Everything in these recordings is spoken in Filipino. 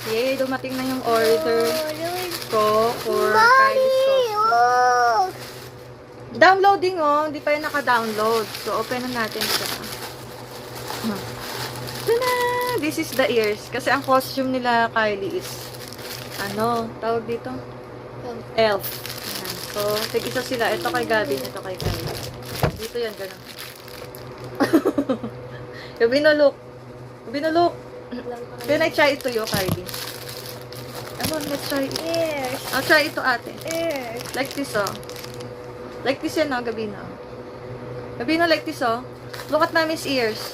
Yay, dumating na yung order ko for Kylie sauce. Downloading oh, hindi pa yung naka-download. So, open na natin siya. Tada! This is the ears. Kasi ang costume nila, Kylie, is ano, tawag dito? Elf. Ayan. So, tig-isa sila. Ito kay Gavin, ito kay Kylie. Dito yan, gano'n. Gabino, look. Can I try it to you, Kylie? Come on, let's try it. Ears. I'll try it to ate. Ears. Like this, oh. Like this yan, oh, Gabino. Gabino, like this, oh. Look at mommy's ears.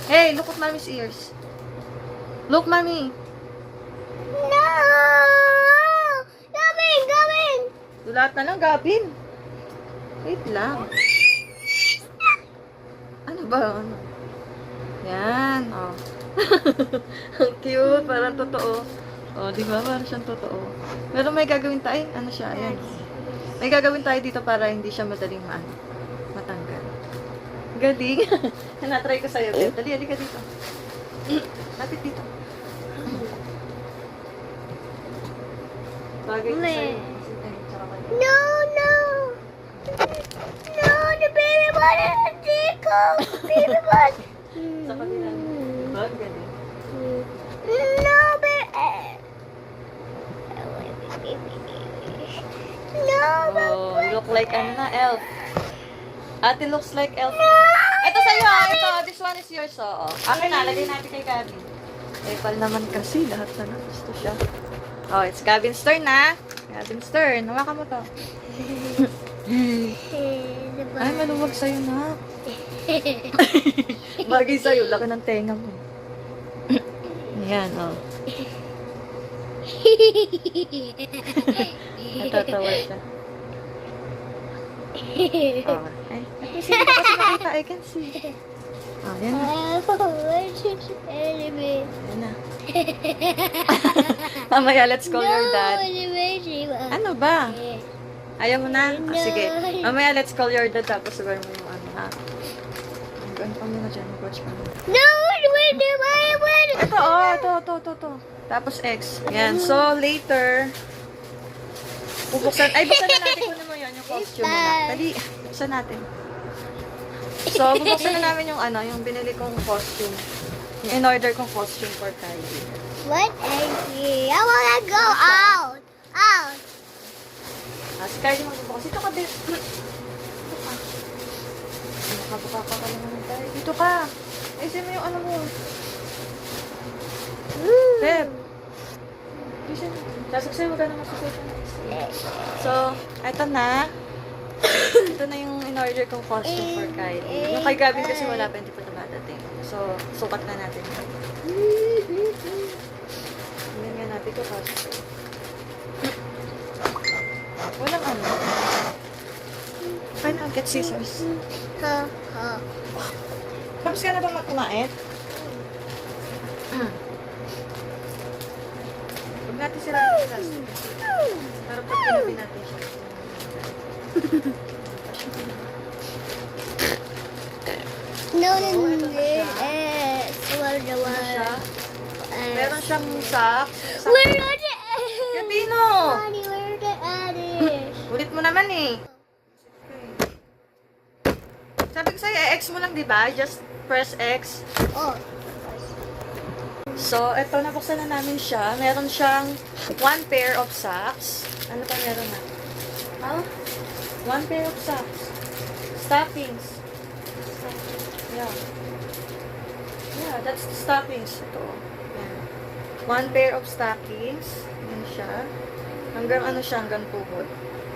Hey, look at mommy's ears. Look, mommy. No! Gawin! Lahat na lang, Gabin. Wait lang. Ano ba? Ano? Yan, oh. Ang cute, parang totoo. Oh, di ba? Parang siyang totoo. Pero may gagawin tayo. Ano siya? Ayan. May gagawin tayo dito para hindi siya madaling matanggal. Galing. Na-try ko sa'yo. Dali, halika dito. Lapit dito. Bagay ko sa'yo. No! No, the baby one is a Tico! Baby one! Sa kanila. Diba? Galing. No, baby! No, Oh, look like ano na, elf. Ate looks like elf. Ito sa'yo, ito. This one is yours, oh. Akin na, lagay natin kay Gavin. Epal naman kasi, lahat na lang gusto siya. Oh, it's Gavin's turn na. Gavin's turn. Hawakan mo to. Ay, maluwag sa'yo na. Bagay sa'yo, laki ng tenga mo. Ayan, oh. Natatawa siya. Oh. Ay, hindi ko kasi makita. I can see. Oh, yan na. Yan na. Mamaya, let's call your dad. Ano ba? Ayaw mo na? Ah, sige. Mamaya, let's call your dad tapos sabihin mo yung ano, ha? Ano pa muna dyan? Watch pa muna. No, wait, Ito, oh. Ito. Tapos X. Yan. So, later, buksan na natin kung ano mo yun, yung costume mo na. Dali, buksan natin. So, bubuksan na namin yung ano, yung binili kong costume. Yung in-order kong costume for Kylie. What is it? I wanna go out. Out. Si Kylie magbubukas. Dito ka, Dip. Dito ka. Nakabuka ka ka naman tayo. Dito ka. Ayusin mo yung ano mo. Dip. Ayusin mo. Sasaksayo, wag ka naman sa So, eto na. Ito na yung in-order kong costume for Kylie. Yung kay Gavin kasi wala pa, hindi pa dumadating. So, sukat na natin. Tingnan nga natin ito costume. Walang ano. Kaya na, get scissors. Tapos ka na ba kumain? Huwag natin sila i-plastic. Pero pag pinabi natin siya. No, Siya. Meron siyang socks. Where are the Gabino! Daddy, where are the edges? Ulit mo naman eh. Sabi ko sa'yo, X mo lang, di ba? Just press X. Oh. So, eto, nabuksan na namin siya. Meron siyang one pair of socks. Ano pa meron na? Huh? One pair of socks. Stockings. Yeah. Yeah, that's the stockings. Ito. Yan. One pair of stockings. Yan siya. Hanggang ano siya, hanggang tuhod.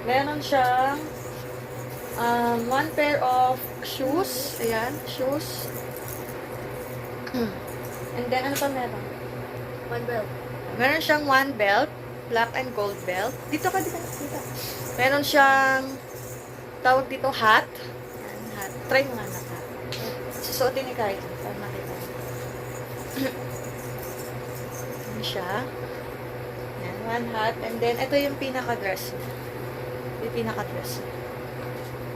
Meron siyang one pair of shoes. Ayan, shoes. And then, ano pa meron? One belt. Meron siyang one belt. Black and gold belt. Dito ka. Meron siyang tawag dito hat. Ayan, hat. Try mo nga na hat. Susuotin ni Kylie. Para makita. Ayan siya. Ayan, one hat. And then, ito yung pinaka-dress. Yung pinaka-dress.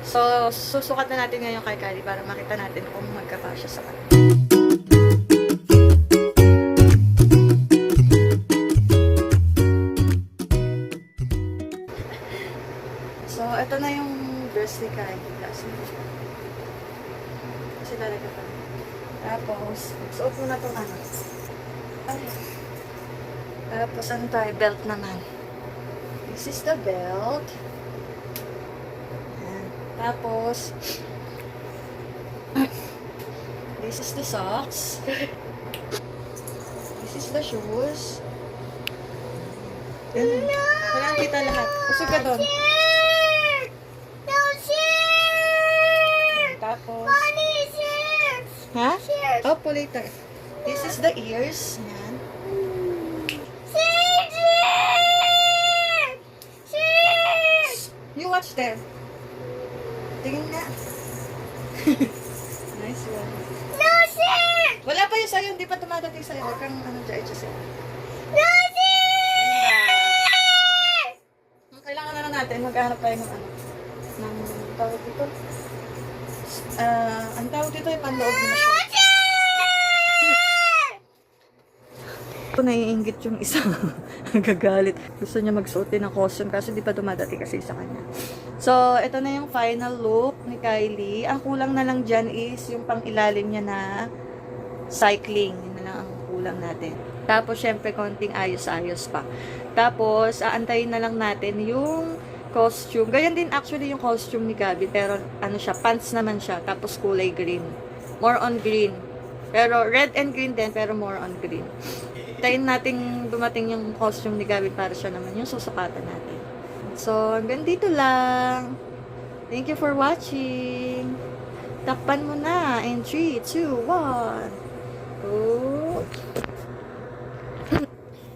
So, susukat na natin ngayon kay Kylie para makita natin kung magkakasya sa kanya. socks ni Kylie. Kasi talaga pa. Tapos, suot mo na itong ano. Ay. Tapos, ano tayo? Belt naman. This is the belt. Ayan. Tapos, this is the socks. This is the shoes. Ganun. Kailangan kita lahat. Usog ka doon. Shirt! No shirt! Tapos, Mommy, shirt! ha? Shirt! Opo, later. This is the ears. Yan. Shirt! Shirt! Shirt! You watch them. Tingin nga. Nice one. No shirt! Wala pa yung sa'yo. Hindi pa tumadating sa'yo. Huwag kang ano dyan. Sa'yo. No shirt! Kailangan na lang natin. Maghanap tayo ng ano. Ng tawag dito. Ang tawag dito ay panloob na siya. Ito naiinggit yung isa. Gagalit. Gusto niya magsuot din ng costume kasi di pa dumadating kasi sa kanya. So, ito na yung final look ni Kylie. Ang kulang na lang dyan is yung pang ilalim niya na cycling. Yun na lang ang kulang natin. Tapos, syempre, konting ayos-ayos pa. Tapos, aantayin na lang natin yung costume. Ganyan din actually yung costume ni Gabi. Pero, ano siya, pants naman siya. Tapos, kulay green. More on green. Pero, red and green din, pero more on green. Tayin natin dumating yung costume ni Gabi para siya naman yung susukatan natin. So, hanggang dito lang. Thank you for watching. Takpan mo na in 3, 2, 1. Oh.